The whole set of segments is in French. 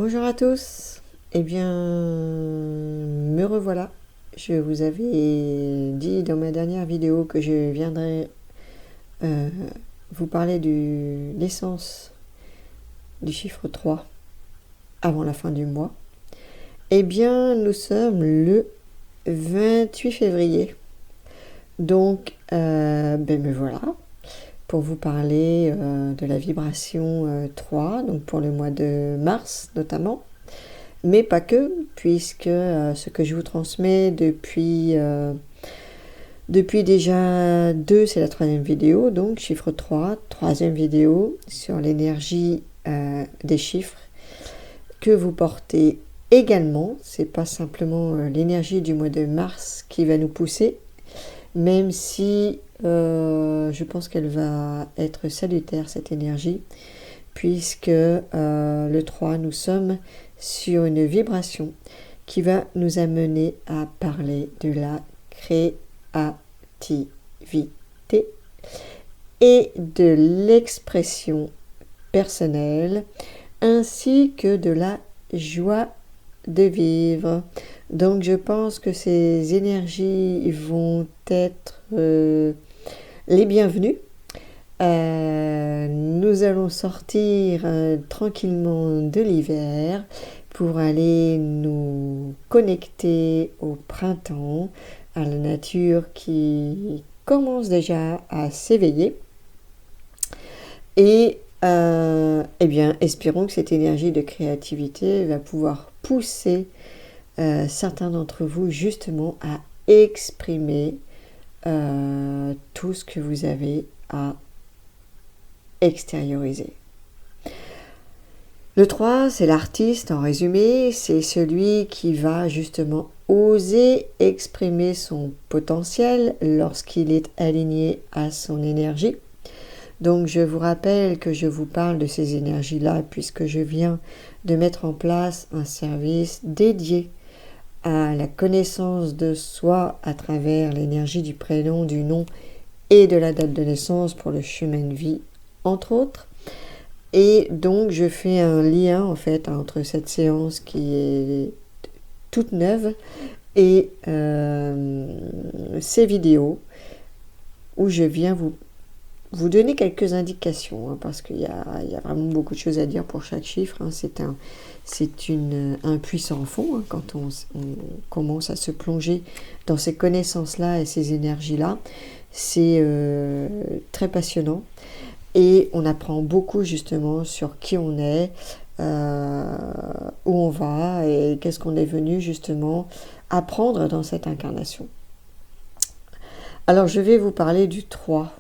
Bonjour à tous, eh bien me revoilà. Je vous avais dit dans ma dernière vidéo que je viendrais vous parler de l'essence du chiffre 3 avant la fin du mois. Eh bien nous sommes le 28 février, donc me voilà pour vous parler de la vibration 3, donc pour le mois de mars notamment. Mais pas que, puisque ce que je vous transmets depuis déjà 2, c'est la troisième vidéo, donc chiffre 3, troisième vidéo sur l'énergie des chiffres que vous portez également. C'est pas simplement l'énergie du mois de mars qui va nous pousser, même si je pense qu'elle va être salutaire, cette énergie, puisque le 3, nous sommes sur une vibration qui va nous amener à parler de la créativité et de l'expression personnelle, ainsi que de la joie de vivre. Donc je pense que ces énergies vont être les bienvenues. Nous allons sortir tranquillement de l'hiver pour aller nous connecter au printemps, à la nature qui commence déjà à s'éveiller. Et eh bien, espérons que cette énergie de créativité va pouvoir pousser certains d'entre vous justement à exprimer tout ce que vous avez à extérioriser. Le 3, c'est l'artiste, en résumé, c'est celui qui va justement oser exprimer son potentiel lorsqu'il est aligné à son énergie. Donc je vous rappelle que je vous parle de ces énergies-là puisque je viens de mettre en place un service dédié à la connaissance de soi à travers l'énergie du prénom, du nom et de la date de naissance pour le chemin de vie, entre autres. Et donc je fais un lien en fait entre cette séance qui est toute neuve et ces vidéos où je viens vous donner quelques indications, parce qu'il y a vraiment beaucoup de choses à dire pour chaque chiffre. C'est un puits sans fond quand on commence à se plonger dans ces connaissances-là et ces énergies-là. C'est très passionnant. Et on apprend beaucoup justement sur qui on est, où on va et qu'est-ce qu'on est venu justement apprendre dans cette incarnation. Alors je vais vous parler du 3,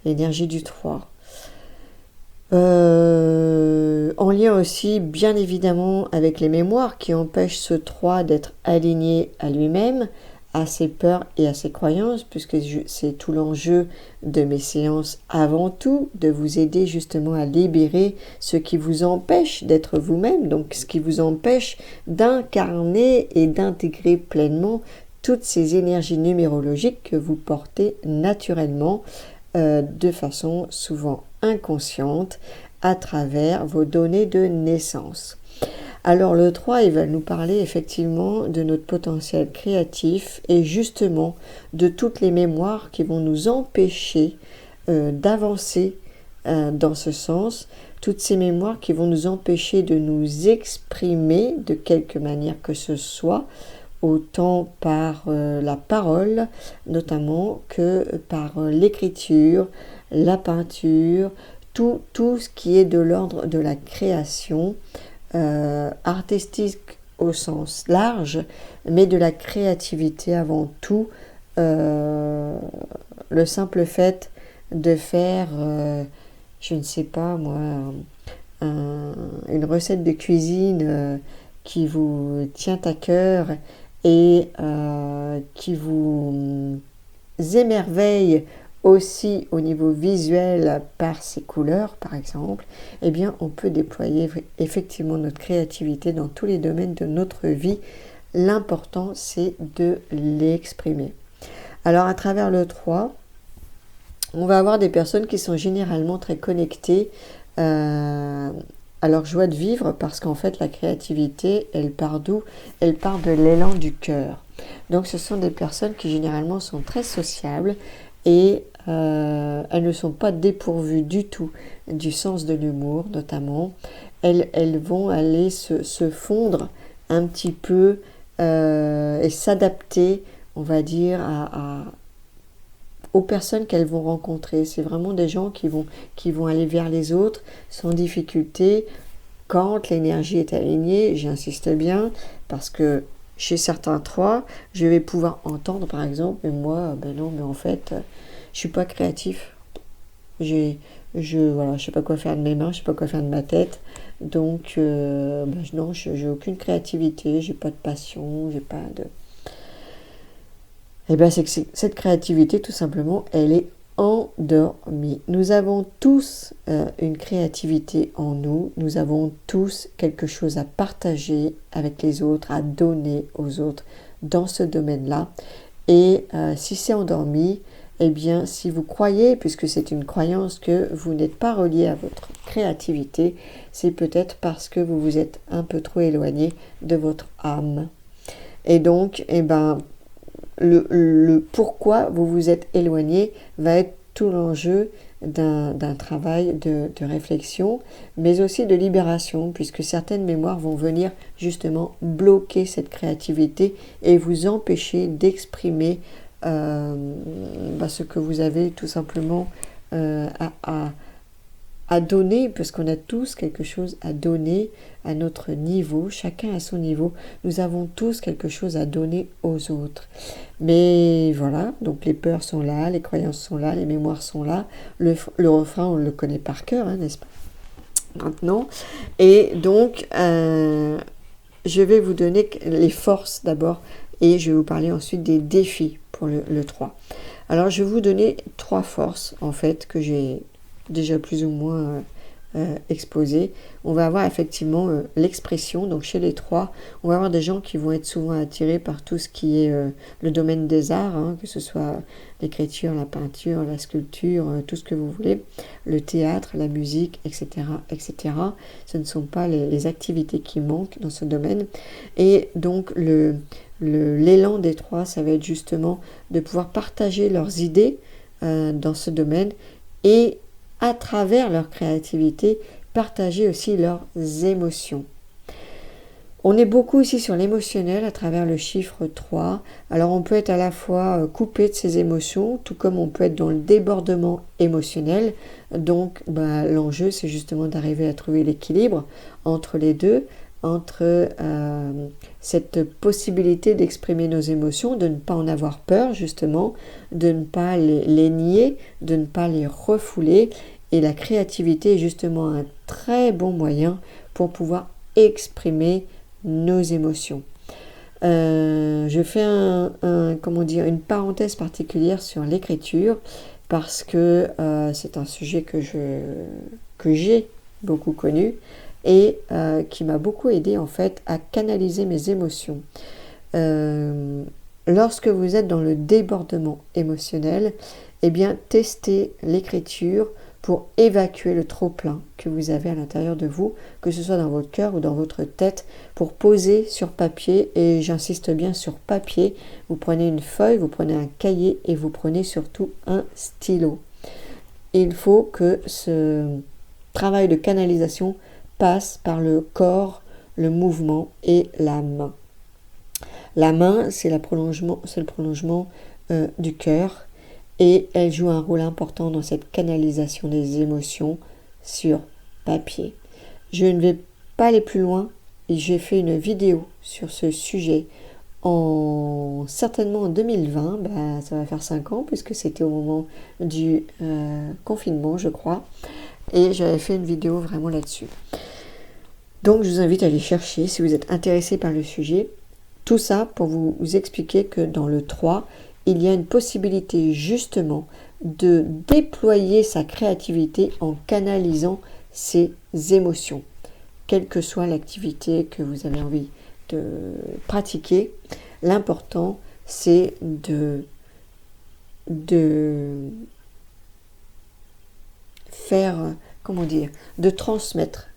l'énergie du 3. En lien aussi bien évidemment avec les mémoires qui empêchent ce 3 d'être aligné à lui-même, à ses peurs et à ses croyances, puisque c'est tout l'enjeu de mes séances avant tout, de vous aider justement à libérer ce qui vous empêche d'être vous-même, donc ce qui vous empêche d'incarner et d'intégrer pleinement toutes ces énergies numérologiques que vous portez naturellement, de façon souvent inconsciente, à travers vos données de naissance. Alors le 3, il va nous parler effectivement de notre potentiel créatif et justement de toutes les mémoires qui vont nous empêcher d'avancer dans ce sens, toutes ces mémoires qui vont nous empêcher de nous exprimer de quelque manière que ce soit, autant par la parole notamment que par l'écriture, la peinture, tout ce qui est de l'ordre de la création, artistique au sens large, mais de la créativité avant tout. Le simple fait de faire, je ne sais pas moi, une recette de cuisine qui vous tient à cœur et qui vous émerveille aussi au niveau visuel par ses couleurs par exemple, eh bien on peut déployer effectivement notre créativité dans tous les domaines de notre vie. L'important c'est de l'exprimer. Alors à travers le 3, on va avoir des personnes qui sont généralement très connectées à leur joie de vivre, parce qu'en fait la créativité, elle part d'où? Elle part de l'élan du cœur. Donc ce sont des personnes qui généralement sont très sociables et elles ne sont pas dépourvues du tout du sens de l'humour notamment. Elles vont aller se fondre un petit peu et s'adapter, on va dire, aux personnes qu'elles vont rencontrer. C'est vraiment des gens qui vont aller vers les autres sans difficulté quand l'énergie est alignée, j'insiste bien, parce que chez certains 3, je vais pouvoir entendre par exemple, mais moi, ben non, mais en fait, je suis pas créatif. Voilà, je sais pas quoi faire de mes mains, je sais pas quoi faire de ma tête. Donc, non, j'ai aucune créativité, j'ai pas de passion, j'ai pas de... Eh bien, c'est que cette créativité, tout simplement, elle est endormie. Nous avons tous une créativité en nous. Nous avons tous quelque chose à partager avec les autres, à donner aux autres dans ce domaine-là. Et si c'est endormi, eh bien, si vous croyez, puisque c'est une croyance, que vous n'êtes pas relié à votre créativité, c'est peut-être parce que vous vous êtes un peu trop éloigné de votre âme. Et donc, eh ben, le pourquoi vous vous êtes éloigné va être tout l'enjeu d'un travail de réflexion, mais aussi de libération, puisque certaines mémoires vont venir justement bloquer cette créativité et vous empêcher d'exprimer ce que vous avez tout simplement à donner, parce qu'on a tous quelque chose à donner à notre niveau, chacun à son niveau, nous avons tous quelque chose à donner aux autres. Mais voilà, donc les peurs sont là, les croyances sont là, les mémoires sont là, le refrain on le connaît par cœur, hein, n'est-ce pas, maintenant. Et donc je vais vous donner les forces d'abord, et je vais vous parler ensuite des défis pour le 3. Alors je vais vous donner 3 forces en fait que j'ai déjà plus ou moins exposé. On va avoir effectivement l'expression. Donc chez les 3, on va avoir des gens qui vont être souvent attirés par tout ce qui est le domaine des arts, hein, que ce soit l'écriture, la peinture, la sculpture, tout ce que vous voulez, le théâtre, la musique, etc. etc. Ce ne sont pas les activités qui manquent dans ce domaine. Et donc l'élan des 3, ça va être justement de pouvoir partager leurs idées dans ce domaine et à travers leur créativité, partager aussi leurs émotions. On est beaucoup ici sur l'émotionnel à travers le chiffre 3. Alors on peut être à la fois coupé de ses émotions, tout comme on peut être dans le débordement émotionnel. Donc l'enjeu, c'est justement d'arriver à trouver l'équilibre entre les deux, entre cette possibilité d'exprimer nos émotions, de ne pas en avoir peur justement, de ne pas les nier, de ne pas les refouler. Et la créativité est justement un très bon moyen pour pouvoir exprimer nos émotions. Je fais une parenthèse particulière sur l'écriture parce que c'est un sujet que j'ai beaucoup connu et qui m'a beaucoup aidé en fait à canaliser mes émotions. Lorsque vous êtes dans le débordement émotionnel, eh bien testez l'écriture pour évacuer le trop-plein que vous avez à l'intérieur de vous, que ce soit dans votre cœur ou dans votre tête, pour poser sur papier, et j'insiste bien sur papier, vous prenez une feuille, vous prenez un cahier et vous prenez surtout un stylo. Il faut que ce travail de canalisation passe par le corps, le mouvement et la main. La main, c'est le prolongement du cœur, et elle joue un rôle important dans cette canalisation des émotions sur papier. Je ne vais pas aller plus loin, et j'ai fait une vidéo sur ce sujet certainement en 2020, ça va faire 5 ans puisque c'était au moment du confinement je crois, et j'avais fait une vidéo vraiment là-dessus. Donc je vous invite à aller chercher si vous êtes intéressé par le sujet. Tout ça pour vous expliquer que dans le 3, il y a une possibilité justement de déployer sa créativité en canalisant ses émotions. Quelle que soit l'activité que vous avez envie de pratiquer, l'important c'est de faire, de transmettre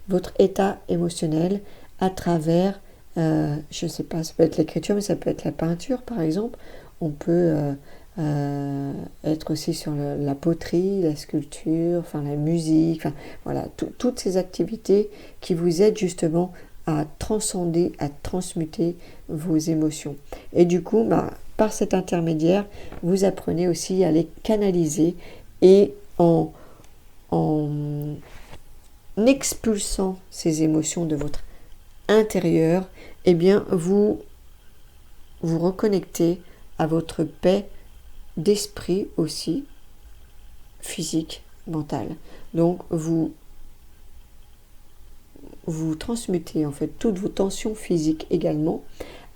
votre état émotionnel à travers, je ne sais pas, ça peut être l'écriture, mais ça peut être la peinture par exemple. On peut être aussi sur la poterie, la sculpture, enfin la musique, enfin voilà, toutes ces activités qui vous aident justement à transcender, à transmuter vos émotions. Et du coup, par cet intermédiaire, vous apprenez aussi à les canaliser et en expulsant ces émotions de votre intérieur, eh bien vous vous reconnectez à votre paix d'esprit aussi, physique, mentale. Donc vous transmutez en fait toutes vos tensions physiques également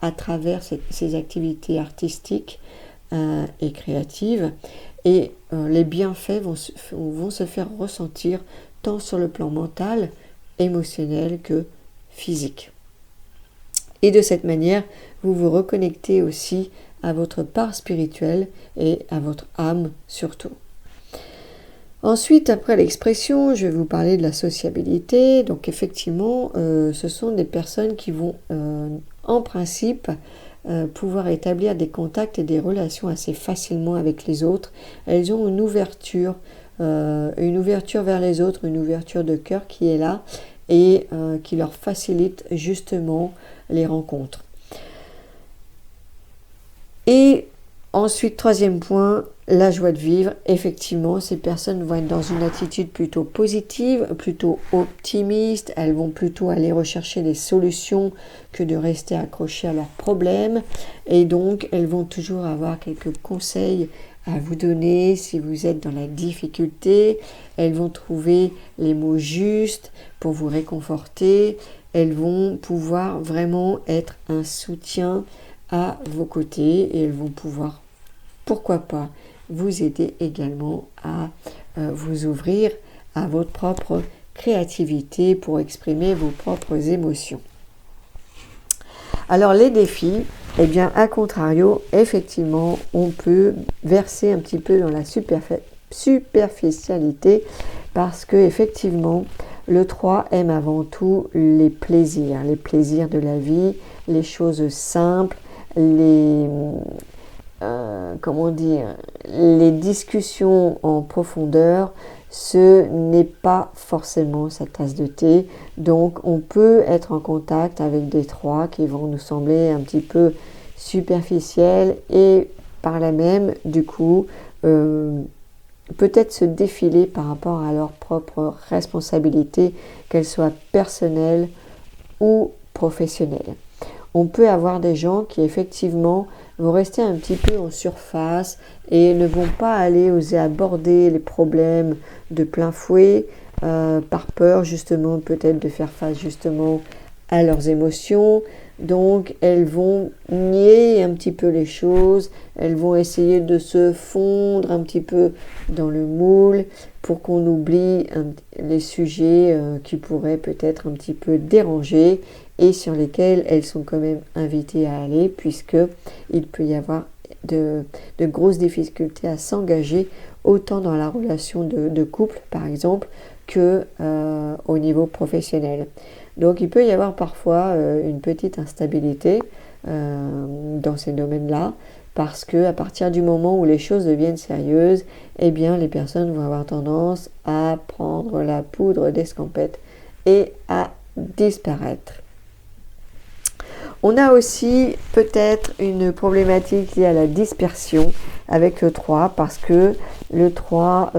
à travers ces activités artistiques et créatives, et les bienfaits vont se faire ressentir tant sur le plan mental, émotionnel que physique. Et de cette manière, vous vous reconnectez aussi à votre part spirituelle et à votre âme surtout. Ensuite, après l'expression, je vais vous parler de la sociabilité. Donc effectivement, ce sont des personnes qui vont en principe pouvoir établir des contacts et des relations assez facilement avec les autres. Elles ont une ouverture vers les autres, une ouverture de cœur qui est là et qui leur facilite justement les rencontres. Et ensuite, troisième point, la joie de vivre. Effectivement, ces personnes vont être dans une attitude plutôt positive, plutôt optimiste. Elles vont plutôt aller rechercher des solutions que de rester accrochées à leurs problèmes. Et donc, elles vont toujours avoir quelques conseils à vous donner si vous êtes dans la difficulté. Elles vont trouver les mots justes pour vous réconforter. Elles vont pouvoir vraiment être un soutien à vos côtés et elles vont pouvoir, pourquoi pas, vous aider également à vous ouvrir à votre propre créativité pour exprimer vos propres émotions. Alors les défis, eh bien à contrario, effectivement, on peut verser un petit peu dans la superficialité parce que effectivement, le 3 aime avant tout les plaisirs de la vie, les choses simples, les discussions en profondeur. Ce n'est pas forcément sa tasse de thé, donc on peut être en contact avec des 3 qui vont nous sembler un petit peu superficiels et par là même du coup peut-être se défiler par rapport à leurs propres responsabilités, qu'elles soient personnelles ou professionnelles. On peut avoir des gens qui effectivement vont rester un petit peu en surface et ne vont pas aller oser aborder les problèmes de plein fouet par peur justement peut-être de faire face justement à leurs émotions. Donc elles vont nier un petit peu les choses, elles vont essayer de se fondre un petit peu dans le moule pour qu'on oublie les sujets qui pourraient peut-être un petit peu déranger et sur lesquels elles sont quand même invitées à aller, puisque il peut y avoir de grosses difficultés à s'engager autant dans la relation de couple par exemple que au niveau professionnel. Donc il peut y avoir parfois une petite instabilité dans ces domaines-là, parce que à partir du moment où les choses deviennent sérieuses, eh bien les personnes vont avoir tendance à prendre la poudre d'escampette et à disparaître. On a aussi peut-être une problématique liée à la dispersion avec le 3, parce que le 3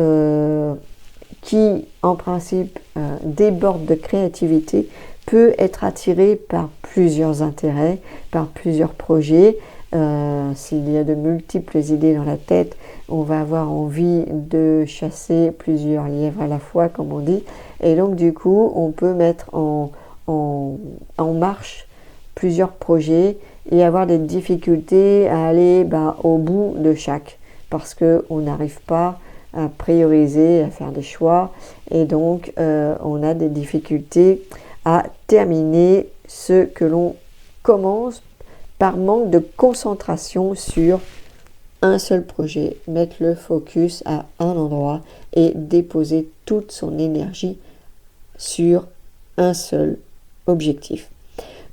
qui en principe déborde de créativité peut être attiré par plusieurs intérêts, par plusieurs projets. S'il y a de multiples idées dans la tête, on va avoir envie de chasser plusieurs lièvres à la fois, comme on dit. Et donc du coup, on peut mettre en marche plusieurs projets et avoir des difficultés à aller au bout de chaque, parce qu'on n'arrive pas à prioriser, à faire des choix, et donc on a des difficultés à terminer ce que l'on commence par manque de concentration sur un seul projet, mettre le focus à un endroit et déposer toute son énergie sur un seul objectif.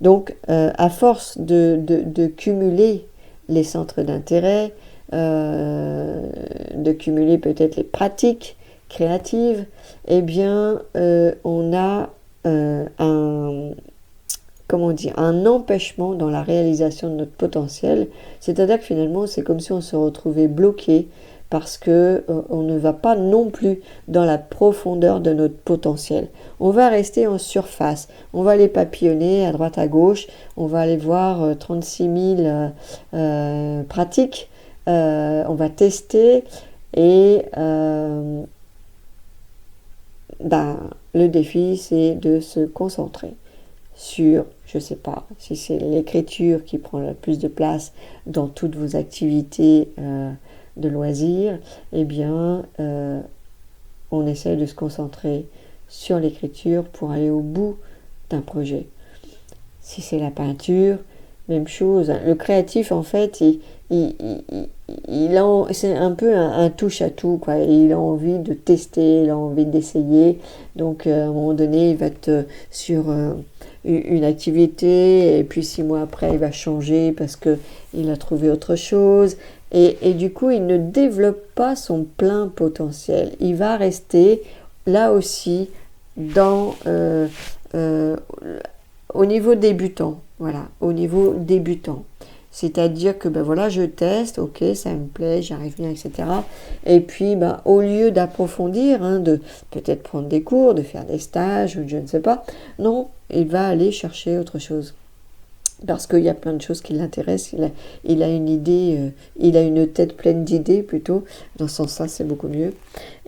Donc, à force de cumuler les centres d'intérêt, de cumuler peut-être les pratiques créatives, eh bien, on a un empêchement dans la réalisation de notre potentiel. C'est-à-dire que finalement, c'est comme si on se retrouvait bloqué parce que on ne va pas non plus dans la profondeur de notre potentiel. On va rester en surface, on va aller papillonner à droite à gauche, on va aller voir 36 000 pratiques, on va tester et le défi c'est de se concentrer sur, je ne sais pas, si c'est l'écriture qui prend le plus de place dans toutes vos activités de loisirs, eh bien, on essaie de se concentrer sur l'écriture pour aller au bout d'un projet. Si c'est la peinture, même chose. Le créatif, en fait, c'est un peu un touche-à-tout, quoi. Il a envie de tester, il a envie d'essayer. Donc, à un moment donné, il va être sur une activité, et puis 6 mois après, il va changer parce qu'il a trouvé autre chose. Et du coup, il ne développe pas son plein potentiel. Il va rester, là aussi, au niveau débutant. Voilà, au niveau débutant. C'est-à-dire que je teste, ok, ça me plaît, j'arrive bien, etc. Et puis, au lieu d'approfondir, de peut-être prendre des cours, de faire des stages, ou je ne sais pas, non, il va aller chercher autre chose. Parce qu'il y a plein de choses qui l'intéressent, il a une idée, il a une tête pleine d'idées plutôt, dans ce sens-là c'est beaucoup mieux.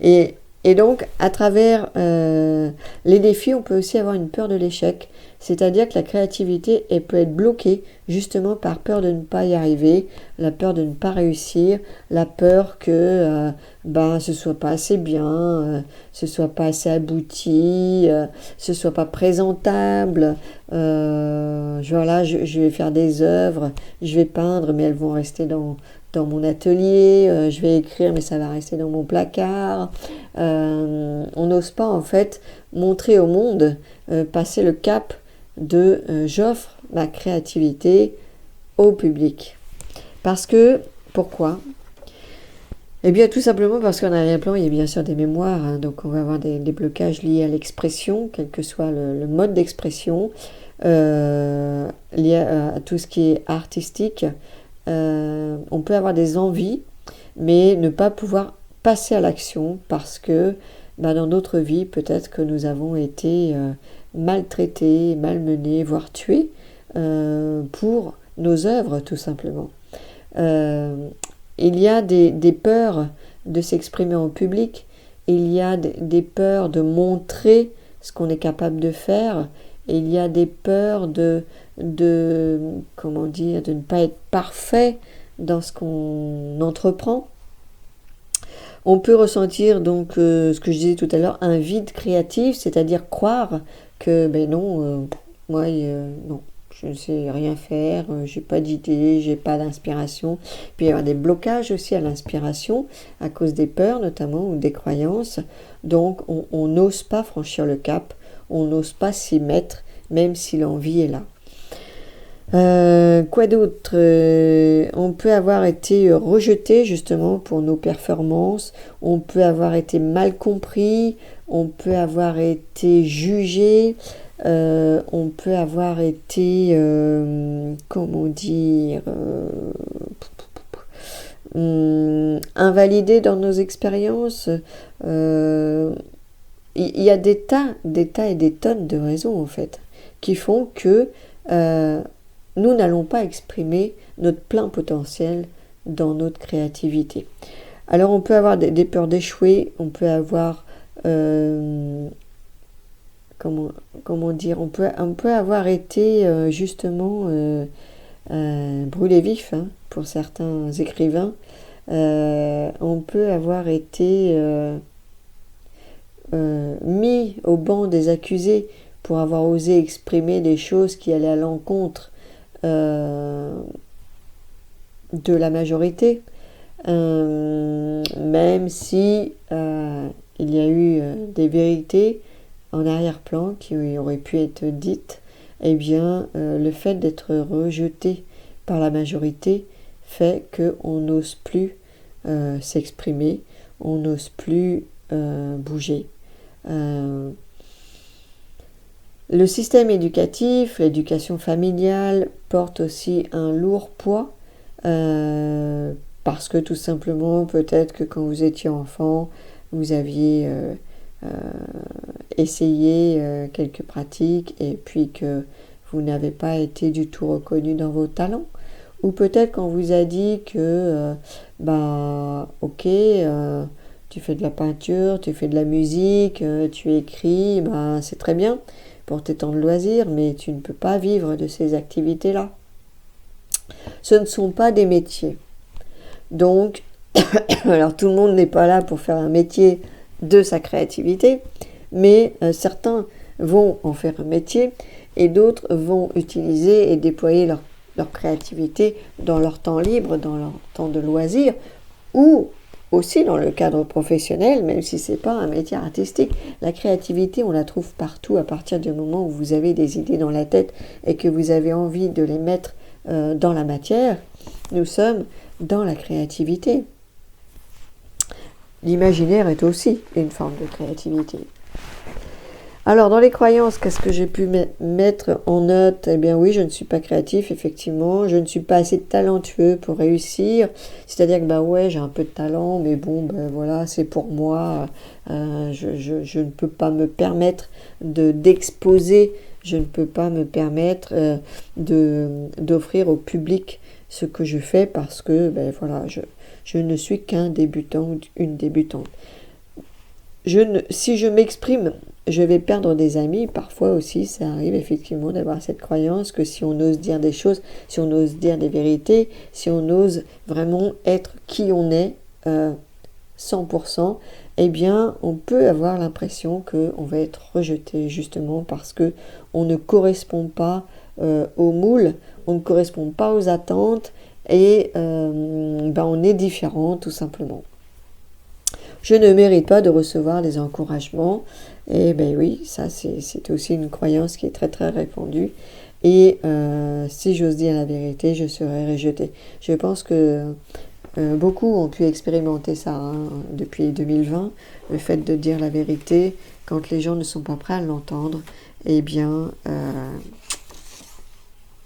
Et donc à travers les défis, on peut aussi avoir une peur de l'échec, c'est-à-dire que la créativité elle peut être bloquée justement par peur de ne pas y arriver, la peur de ne pas réussir, la peur que ce soit pas assez bien, ce soit pas assez abouti, ce soit pas présentable. Je vais faire des œuvres, je vais peindre, mais elles vont rester dans mon atelier, je vais écrire, mais ça va rester dans mon placard. On n'ose pas en fait montrer au monde, passer le cap de j'offre ma créativité au public. Pourquoi ? Eh bien, tout simplement parce qu'en arrière-plan, il y a bien sûr des mémoires, donc on va avoir des blocages liés à l'expression, quel que soit le mode d'expression, lié à tout ce qui est artistique. On peut avoir des envies, mais ne pas pouvoir passer à l'action parce que dans d'autres vies, peut-être que nous avons été maltraités, malmenés, voire tués pour nos œuvres, tout simplement. Il y a des peurs de s'exprimer en public, il y a des peurs de montrer ce qu'on est capable de faire, et il y a des peurs de ne pas être parfait dans ce qu'on entreprend. On peut ressentir donc ce que je disais tout à l'heure, un vide créatif, c'est-à-dire croire que moi non, je ne sais rien faire, j'ai pas d'idée, j'ai pas d'inspiration. Puis il y a des blocages aussi à l'inspiration à cause des peurs notamment ou des croyances. Donc on n'ose pas franchir le cap, on n'ose pas s'y mettre même si l'envie est là. Quoi d'autre ? On peut avoir été rejeté justement pour nos performances, on peut avoir été mal compris, on peut avoir été jugé, on peut avoir été invalidé dans nos expériences. Il y a des tas et des tonnes de raisons en fait qui font que nous n'allons pas exprimer notre plein potentiel dans notre créativité. Alors on peut avoir des peurs d'échouer, on peut avoir on peut avoir été justement brûlé vif pour certains écrivains. On peut avoir été mis au banc des accusés pour avoir osé exprimer des choses qui allaient à l'encontre de la majorité, même si il y a eu des vérités en arrière-plan qui auraient pu être dites, eh bien, le fait d'être rejeté par la majorité fait qu'on n'ose plus s'exprimer, on n'ose plus bouger. Le système éducatif, l'éducation familiale porte aussi un lourd poids parce que tout simplement, peut-être que quand vous étiez enfant, vous aviez essayé quelques pratiques et puis que vous n'avez pas été du tout reconnu dans vos talents. Ou peut-être qu'on vous a dit que, ok, tu fais de la peinture, tu fais de la musique, tu écris, c'est très bien pour tes temps de loisirs, mais tu ne peux pas vivre de ces activités-là. Ce ne sont pas des métiers. Donc, alors tout le monde n'est pas là pour faire un métier de sa créativité, mais certains vont en faire un métier et d'autres vont utiliser et déployer leur créativité dans leur temps libre, dans leur temps de loisir, ou aussi dans le cadre professionnel, même si ce n'est pas un métier artistique. La créativité, on la trouve partout à partir du moment où vous avez des idées dans la tête et que vous avez envie de les mettre dans la matière. Nous sommes dans la créativité. L'imaginaire est aussi une forme de créativité. Alors, dans les croyances, qu'est-ce que j'ai pu mettre en note? Eh bien oui, je ne suis pas créatif, effectivement. Je ne suis pas assez talentueux pour réussir. C'est-à-dire que, ouais, j'ai un peu de talent, mais bon, voilà, c'est pour moi. Je ne peux pas me permettre d'exposer. Je ne peux pas me permettre d'offrir au public ce que je fais parce que, voilà, je ne suis qu'un débutant ou une débutante. Si je m'exprime, je vais perdre des amis. Parfois aussi, ça arrive effectivement d'avoir cette croyance que si on ose dire des choses, si on ose dire des vérités, si on ose vraiment être qui on est, 100%, eh bien, on peut avoir l'impression qu'on va être rejeté justement parce que on ne correspond pas au moule, on ne correspond pas aux attentes et on est différent tout simplement. Je ne mérite pas de recevoir des encouragements. Et oui, ça c'est aussi une croyance qui est très très répandue. Et si j'ose dire la vérité, je serai rejetée. Je pense que beaucoup ont pu expérimenter ça depuis 2020. Le fait de dire la vérité, quand les gens ne sont pas prêts à l'entendre, eh bien,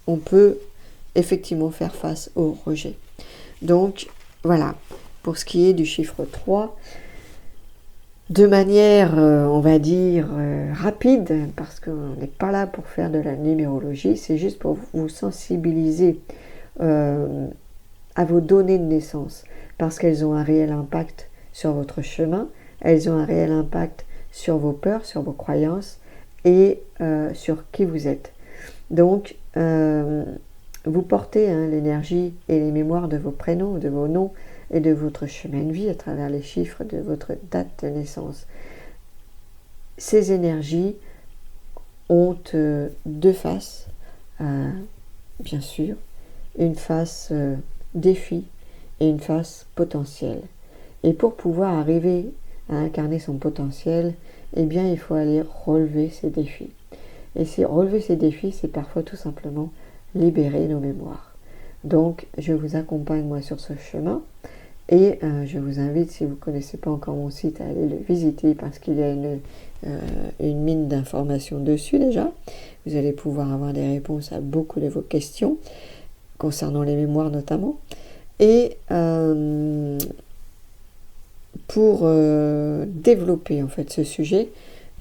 on peut effectivement faire face au rejet. Donc, voilà. Pour ce qui est du chiffre 3, de manière, on va dire, rapide, parce qu'on n'est pas là pour faire de la numérologie, c'est juste pour vous sensibiliser à vos données de naissance, parce qu'elles ont un réel impact sur votre chemin, elles ont un réel impact sur vos peurs, sur vos croyances et sur qui vous êtes. Donc, vous portez l'énergie et les mémoires de vos prénoms, de vos noms, et de votre chemin de vie à travers les chiffres de votre date de naissance. Ces énergies ont deux faces, bien sûr, une face défi et une face potentielle. Et pour pouvoir arriver à incarner son potentiel, eh bien, il faut aller relever ces défis. Et relever ces défis, c'est parfois tout simplement libérer nos mémoires. Donc, je vous accompagne, moi, sur ce chemin. Et je vous invite, si vous ne connaissez pas encore mon site, à aller le visiter parce qu'il y a une mine d'informations dessus déjà. Vous allez pouvoir avoir des réponses à beaucoup de vos questions, concernant les mémoires notamment. Et pour développer en fait ce sujet,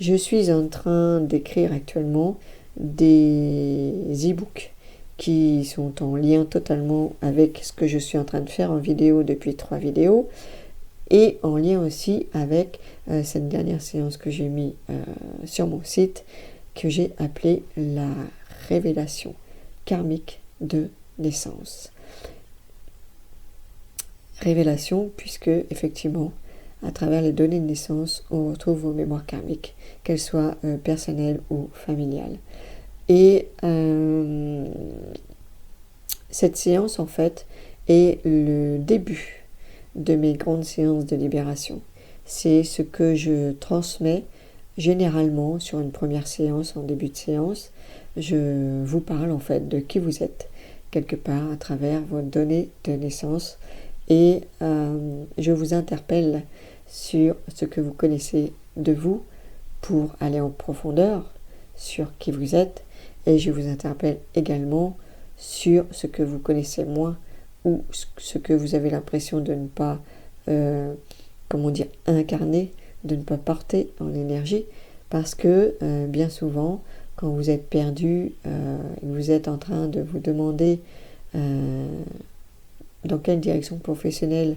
je suis en train d'écrire actuellement des e-books qui sont en lien totalement avec ce que je suis en train de faire en vidéo depuis 3 vidéos et en lien aussi avec cette dernière séance que j'ai mis sur mon site que j'ai appelée la révélation karmique de naissance. Révélation puisque effectivement à travers les données de naissance on retrouve vos mémoires karmiques, qu'elles soient personnelles ou familiales. Et cette séance, en fait, est le début de mes grandes séances de libération. C'est ce que je transmets généralement, sur une première séance, en début de séance, je vous parle en fait de qui vous êtes, quelque part à travers vos données de naissance, et je vous interpelle sur ce que vous connaissez de vous pour aller en profondeur sur qui vous êtes, et je vous interpelle également sur ce que vous connaissez moins ou ce que vous avez l'impression de ne pas, incarner, de ne pas porter en énergie, parce que bien souvent, quand vous êtes perdu, vous êtes en train de vous demander dans quelle direction professionnelle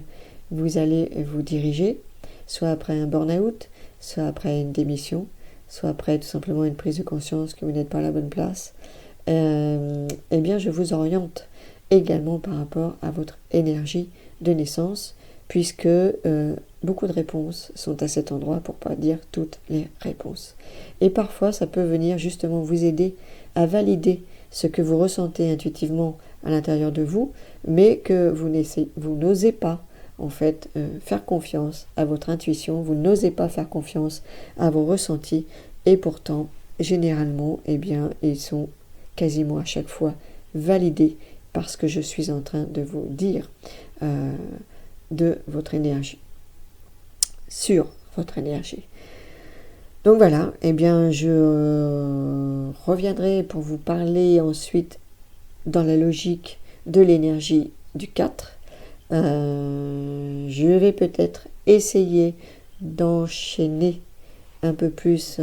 vous allez vous diriger, soit après un burn-out, soit après une démission, soit après tout simplement une prise de conscience que vous n'êtes pas à la bonne place, eh bien je vous oriente également par rapport à votre énergie de naissance, puisque beaucoup de réponses sont à cet endroit, pour pas dire toutes les réponses. Et parfois ça peut venir justement vous aider à valider ce que vous ressentez intuitivement à l'intérieur de vous, mais que vous n'osez pas en fait faire confiance à votre intuition, vous n'osez pas faire confiance à vos ressentis, et pourtant généralement eh bien ils sont quasiment à chaque fois validés par ce que je suis en train de vous dire de votre énergie, sur votre énergie. Donc voilà, eh bien je reviendrai pour vous parler ensuite dans la logique de l'énergie du 4. Je vais peut-être essayer d'enchaîner un peu plus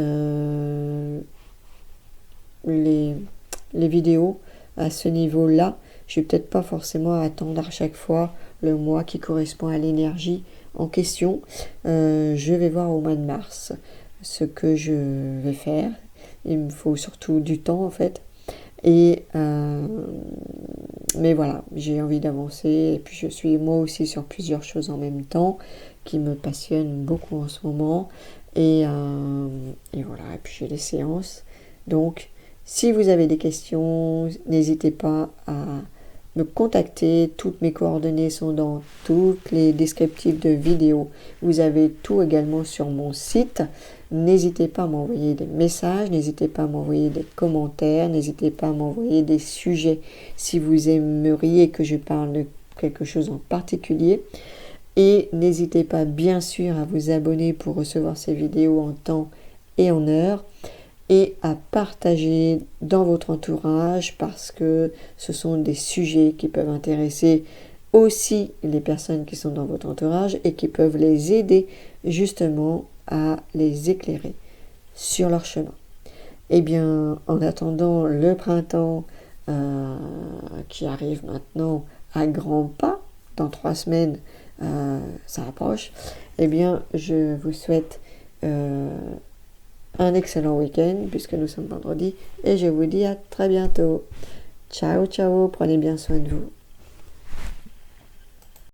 les vidéos à ce niveau-là. Je vais peut-être pas forcément attendre à chaque fois le mois qui correspond à l'énergie en question. Je vais voir au mois de mars ce que je vais faire. Il me faut surtout du temps en fait. Et mais voilà, j'ai envie d'avancer, et puis je suis moi aussi sur plusieurs choses en même temps qui me passionnent beaucoup en ce moment, et voilà, et puis j'ai les séances. Donc si vous avez des questions, n'hésitez pas à me contacter. Toutes mes coordonnées sont dans toutes les descriptifs de vidéos. Vous avez tout également sur mon site. N'hésitez pas à m'envoyer des messages, n'hésitez pas à m'envoyer des commentaires, n'hésitez pas à m'envoyer des sujets si vous aimeriez que je parle de quelque chose en particulier. Et n'hésitez pas bien sûr à vous abonner pour recevoir ces vidéos en temps et en heure, et à partager dans votre entourage, parce que ce sont des sujets qui peuvent intéresser aussi les personnes qui sont dans votre entourage et qui peuvent les aider justement à les éclairer sur leur chemin. Eh bien, en attendant le printemps qui arrive maintenant à grands pas, dans 3 semaines, ça approche, eh bien, je vous souhaite un excellent week-end, puisque nous sommes vendredi, et je vous dis à très bientôt. Ciao, ciao, prenez bien soin de vous.